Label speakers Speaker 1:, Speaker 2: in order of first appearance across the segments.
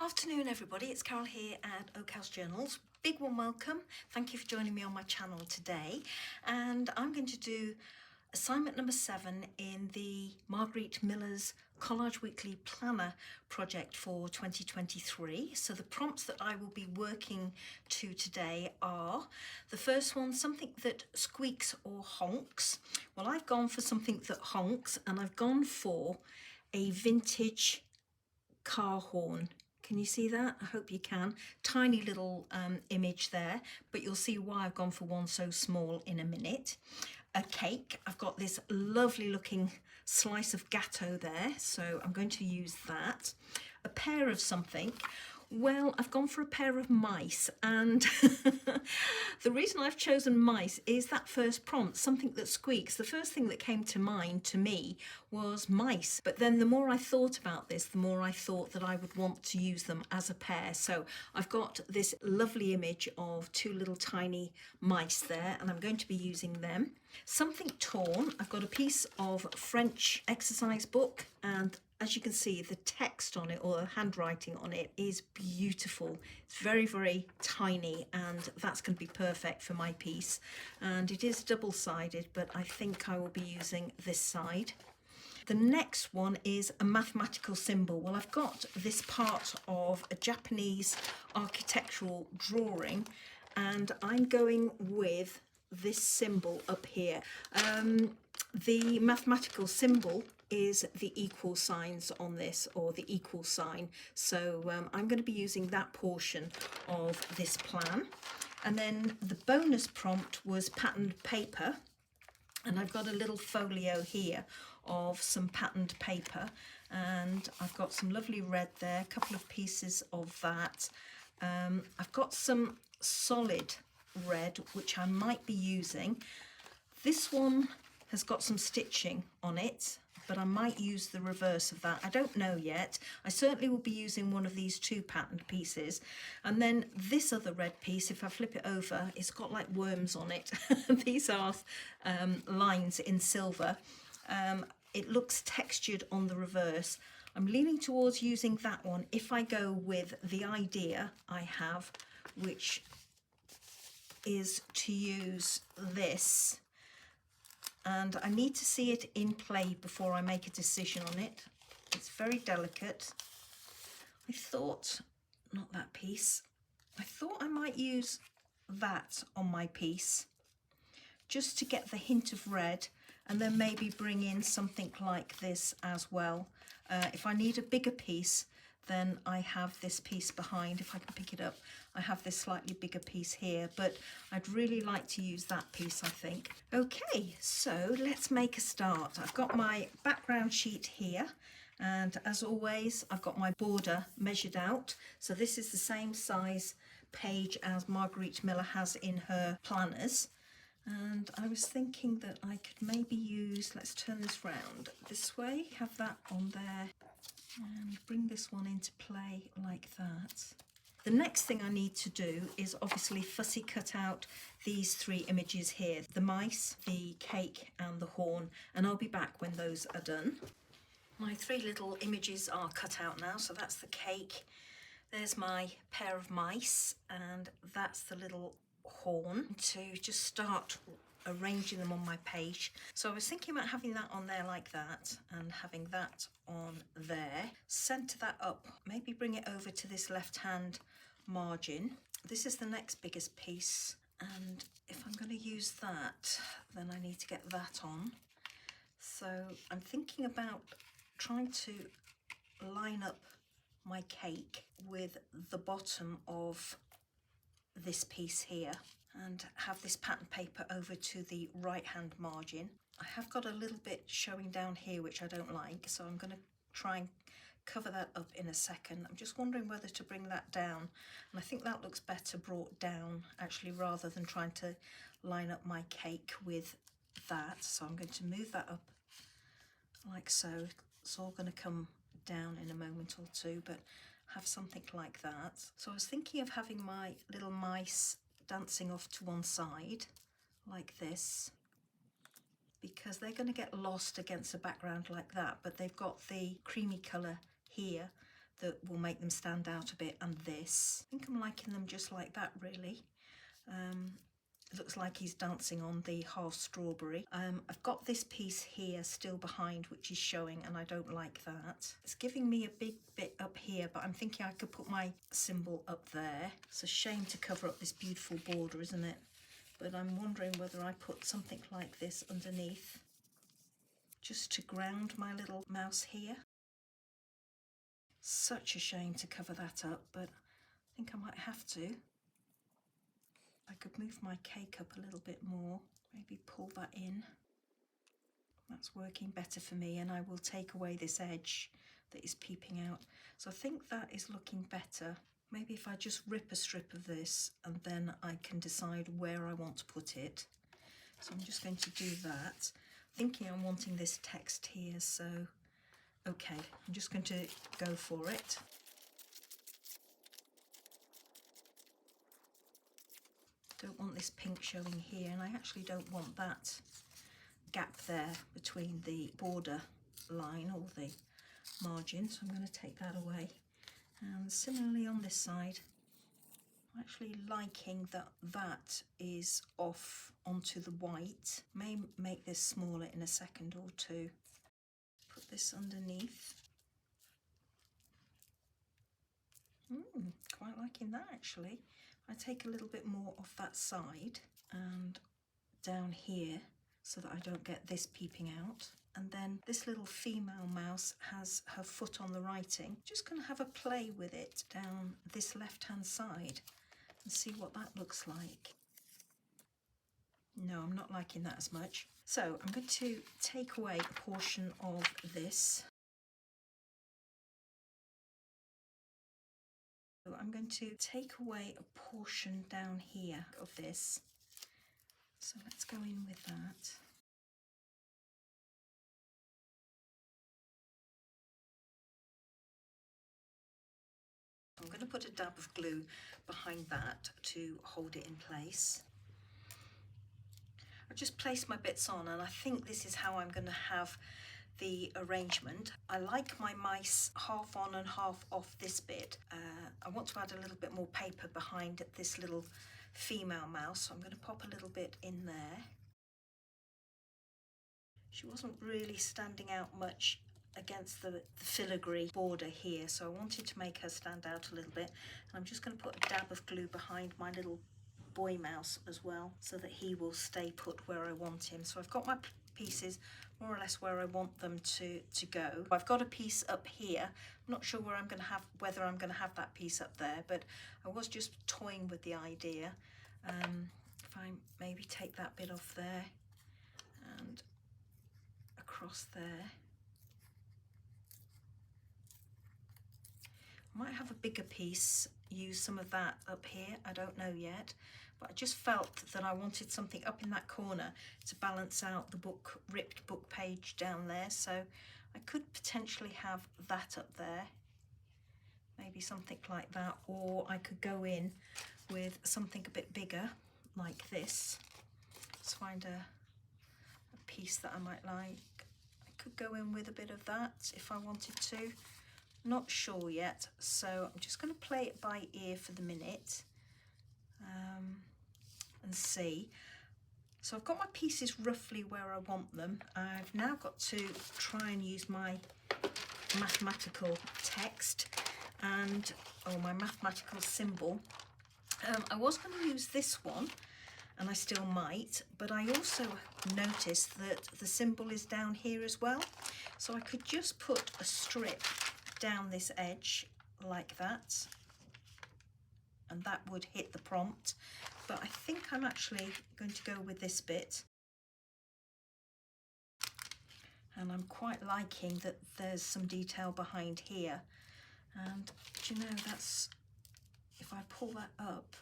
Speaker 1: Afternoon everybody, it's Carol here at Oak House Journals. Big warm welcome. Thank you for joining me on my channel today. And I'm going to do assignment number 7 in the Margarete Miller's Collage Weekly Planner project for 2023. So the prompts that I will be working to today are, the first one, something that squeaks or honks. Well, I've gone for something that honks, and I've gone for a vintage car horn. Can you see that? I hope you can. Tiny little image there, but you'll see why I've gone for one so small in a minute. A cake, I've got this lovely looking slice of gateau there, so I'm going to use that. A pair of something, well, I've gone for a pair of mice, and the reason I've chosen mice is that first prompt, something that squeaks. The first thing that came to mind to me was mice, but then the more I thought about this, the more I thought that I would want to use them as a pair. So I've got this lovely image of two little tiny mice there, and I'm going to be using them. Something torn, I've got a piece of French exercise book, and as you can see, the text on it, or the handwriting on it, is beautiful. It's very, very tiny, and that's going to be perfect for my piece. And it is double-sided, but I think I will be using this side. The next one is a mathematical symbol. Well, I've got this part of a Japanese architectural drawing, and I'm going with this symbol up here. The mathematical symbol is the equal signs on this, or the equal sign. So I'm going to be using that portion of this plan. And then the bonus prompt was patterned paper. And I've got a little folio here of some patterned paper. And I've got some lovely red there, a couple of pieces of that. I've got some solid red, which I might be using. This one has got some stitching on it, but I might use the reverse of that. I don't know yet. I certainly will be using one of these two patterned pieces. And then this other red piece, if I flip it over, it's got like worms on it. These are lines in silver. It looks textured on the reverse. I'm leaning towards using that one if I go with the idea I have, which is to use this. And I need to see it in play before I make a decision on it. It's very delicate. I thought, not that piece, I thought I might use that on my piece just to get the hint of red, and then maybe bring in something like this as well. If I need a bigger piece, then I have this piece behind. If I can pick it up, I have this slightly bigger piece here, but I'd really like to use that piece, I think. Okay, so let's make a start. I've got my background sheet here, and as always, I've got my border measured out. So this is the same size page as Margarete Miller has in her planners. And I was thinking that I could maybe use, let's turn this round this way, have that on there, and bring this one into play like that. The next thing I need to do is obviously fussy cut out these three images here, the mice, the cake and the horn, and I'll be back when those are done. My three little images are cut out now, so that's the cake, there's my pair of mice, and that's the little horn. To just start arranging them on my page. So I was thinking about having that on there like that, and having that on there. Centre that up, maybe bring it over to this left hand margin. This is the next biggest piece, and if I'm going to use that, then I need to get that on. So I'm thinking about trying to line up my cake with the bottom of this piece here, and have this pattern paper over to the right hand margin. I have got a little bit showing down here which I don't like, so I'm going to try and cover that up in a second. I'm just wondering whether to bring that down, and I think that looks better brought down actually, rather than trying to line up my cake with that. So I'm going to move that up like so. It's all going to come down in a moment or two, but have something like that. So I was thinking of having my little mice dancing off to one side like this, because they're going to get lost against a background like that, but they've got the creamy colour here that will make them stand out a bit, and this. I think I'm liking them just like that, really. It looks like he's dancing on the half strawberry. I've got this piece here still behind which is showing, and I don't like that. It's giving me a big bit up here, but I'm thinking I could put my symbol up there. It's a shame to cover up this beautiful border, isn't it? But I'm wondering whether I put something like this underneath just to ground my little mouse here. Such a shame to cover that up, but I think I might have to. I could move my cake up a little bit more, maybe pull that in. That's working better for me, and I will take away this edge that is peeping out. So I think that is looking better. Maybe if I just rip a strip of this, and then I can decide where I want to put it. So I'm just going to do that. Thinking I'm wanting this text here, so okay, I'm just going to go for it. Don't want this pink showing here, and I actually don't want that gap there between the border line or the margin, so I'm going to take that away. And similarly on this side, I'm actually liking that that is off onto the white. May make this smaller in a second or two. Put this underneath. Quite liking that actually. I take a little bit more off that side and down here so that I don't get this peeping out. And then this little female mouse has her foot on the writing. Just going to have a play with it down this left hand side and see what that looks like. No, I'm not liking that as much. So I'm going to take away a portion of this. So I'm going to take away a portion down here of this. So let's go in with that. I'm going to put a dab of glue behind that to hold it in place. I've just placed my bits on, and I think this is how I'm going to have the arrangement. I like my mice half on and half off this bit. I want to add a little bit more paper behind this little female mouse, so I'm going to pop a little bit in there. She wasn't really standing out much against the filigree border here, so I wanted to make her stand out a little bit, and I'm just going to put a dab of glue behind my little boy mouse as well so that he will stay put where I want him. So I've got my pieces more or less where I want them to go. I've got a piece up here. I'm not sure where I'm going to have, whether I'm going to have that piece up there, but I was just toying with the idea. If I maybe take that bit off there and across there. I might have a bigger piece, use some of that up here, I don't know yet, but I just felt that I wanted something up in that corner to balance out the ripped book page down there, so I could potentially have that up there, maybe something like that, or I could go in with something a bit bigger like this. Let's find a piece that I might like. I could go in with a bit of that if I wanted to. Not sure yet, so I'm just going to play it by ear for the minute and see. So I've got my pieces roughly where I want them. I've now got to try and use my mathematical text and my mathematical symbol. I was going to use this one, and I still might, but I also noticed that the symbol is down here as well, so I could just put a strip down this edge like that, and that would hit the prompt, but I think I'm actually going to go with this bit, and I'm quite liking that there's some detail behind here. And do you know, that's, if I pull that up,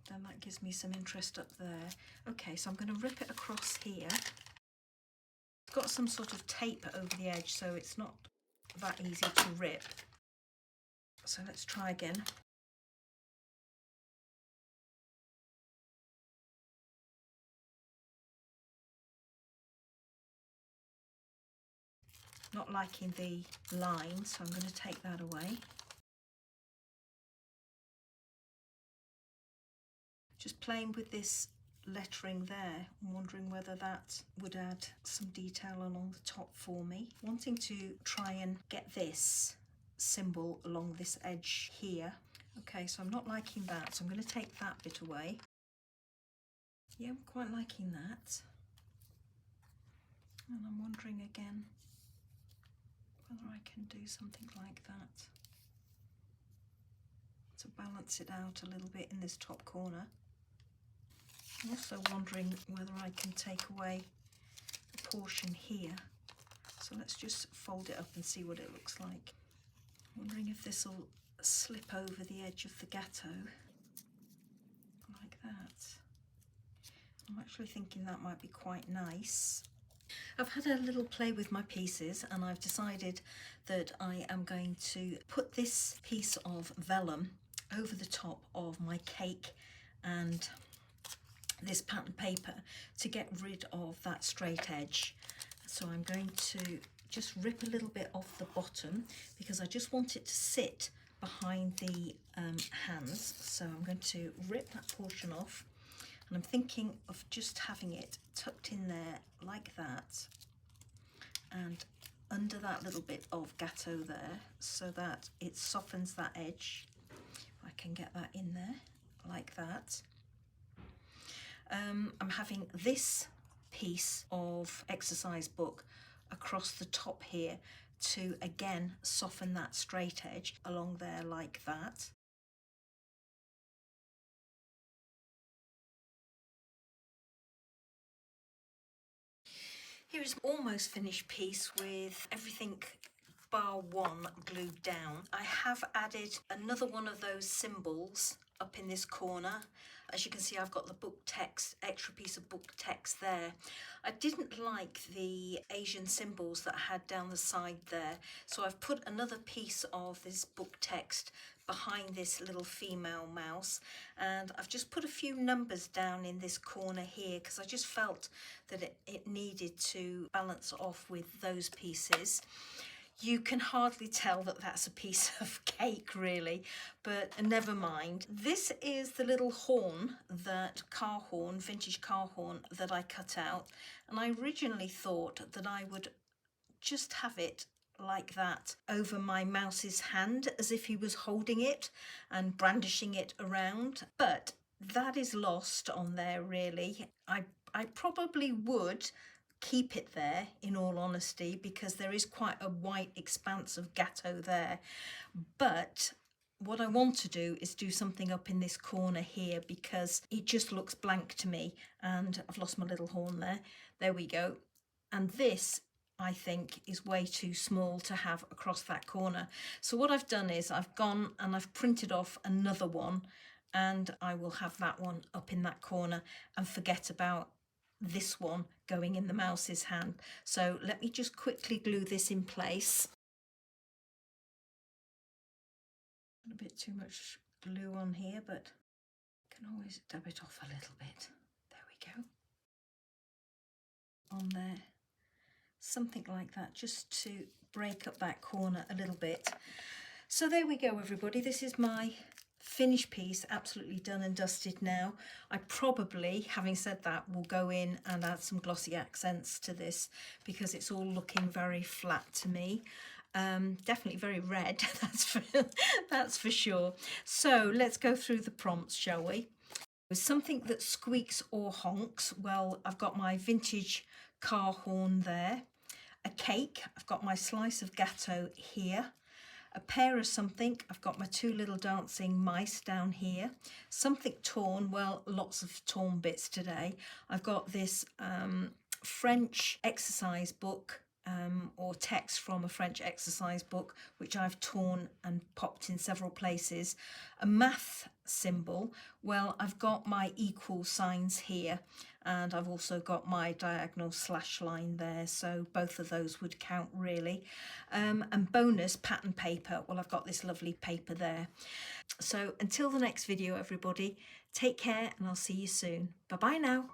Speaker 1: then that gives me some interest up there. Okay, so I'm going to rip it across here. It's got some sort of tape over the edge, so it's not that easy to rip. So let's try again. Not liking the line, so I'm going to take that away. Just playing with this lettering there, I'm wondering whether that would add some detail along the top for me. Wanting to try and get this symbol along this edge here. Okay, so I'm not liking that, so I'm going to take that bit away. Yeah, I'm quite liking that. And I'm wondering again whether I can do something like that to balance it out a little bit in this top corner. I'm also wondering whether I can take away the portion here. So let's just fold it up and see what it looks like. Wondering if this will slip over the edge of the gateau like that. I'm actually thinking that might be quite nice. I've had a little play with my pieces and I've decided that I am going to put this piece of vellum over the top of my cake and this pattern paper to get rid of that straight edge. So I'm going to just rip a little bit off the bottom because I just want it to sit behind the hands. So I'm going to rip that portion off, and I'm thinking of just having it tucked in there like that and under that little bit of gateau there so that it softens that edge. I can get that in there like that. I'm having this piece of exercise book across the top here to again soften that straight edge along there like that. Here is almost finished piece with everything bar one glued down. I have added another one of those symbols up in this corner. As you can see, I've got the book text, extra piece of book text there. I didn't like the Asian symbols that I had down the side there, so I've put another piece of this book text behind this little female mouse, and I've just put a few numbers down in this corner here because I just felt that it needed to balance off with those pieces. You can hardly tell that that's a piece of cake really, but never mind. This is the little horn, that car horn, vintage car horn that I cut out, and I originally thought that I would just have it like that over my mouse's hand as if he was holding it and brandishing it around, but that is lost on there really. I probably would keep it there in all honesty because there is quite a white expanse of gateau there, but what I want to do is do something up in this corner here because it just looks blank to me, and I've lost my little horn there. There we go. And this I think is way too small to have across that corner. So what I've done is I've gone and I've printed off another one, and I will have that one up in that corner and forget about this one going in the mouse's hand. So let me just quickly glue this in place. A bit too much glue on here, but I can always dab it off a little bit. There we go. On there, something like that, just to break up that corner a little bit. So there we go everybody, this is my finished piece, absolutely done and dusted now. I probably, having said that, will go in and add some glossy accents to this because it's all looking very flat to me. Definitely very red, that's for sure. So let's go through the prompts, shall we? Something that squeaks or honks. Well, I've got my vintage car horn there. A cake, I've got my slice of gateau here. A pair of something, I've got my two little dancing mice down here. Something torn, well, lots of torn bits today. I've got this French exercise book, or text from a French exercise book, which I've torn and popped in several places. A math symbol, well, I've got my equal signs here, and I've also got my diagonal slash line there, so both of those would count really. And bonus pattern paper, well, I've got this lovely paper there. So until the next video everybody, take care and I'll see you soon. Bye bye now.